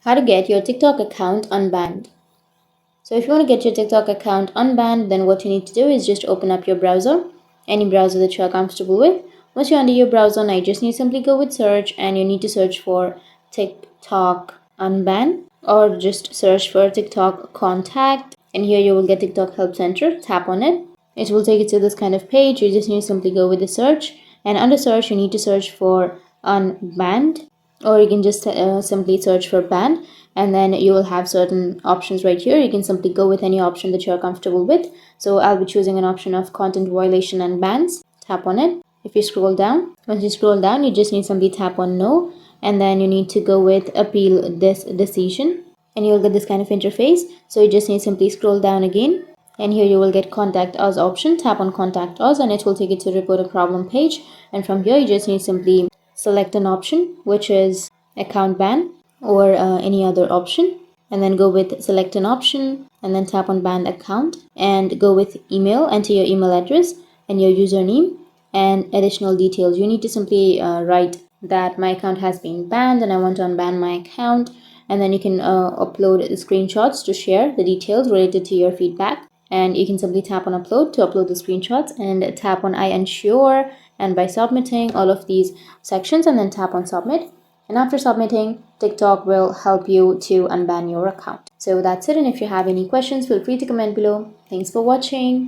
How to get your TikTok account unbanned. So if you want to get your TikTok account unbanned, then what you need to do is just open up your browser, any browser that you are comfortable with. Once you're under your browser, now you just need to simply go with search, and you need to search for TikTok unban, or just search for TikTok contact, and here you will get TikTok help center. Tap on it. It will take you to this kind of page. You just need to simply go with the search, and under search you need to search for unbanned, or you can just simply search for ban, and then you will have certain options right here. You can simply go with any option that you're comfortable with. So I'll be choosing an option of content violation and bans. Tap on it. If you scroll down, once you scroll down, you just need to simply tap on no, and then you need to go with appeal this decision, and you'll get this kind of interface. So you just need to simply scroll down again, and here you will get contact us option. Tap on contact us, and it will take you to report a problem page, and from here you just need to simply select an option, which is account ban, or any other option, and then go with select an option, and then tap on banned account, and go with email. Enter your email address and your username and additional details. You need to simply write that my account has been banned and I want to unban my account, and then you can upload the screenshots to share the details related to your feedback, and you can simply tap on upload to upload the screenshots, and tap on I ensure, and by submitting all of these sections, and then tap on submit. And after submitting, TikTok will help you to unban your account. So that's it, and if you have any questions, feel free to comment below. Thanks for watching.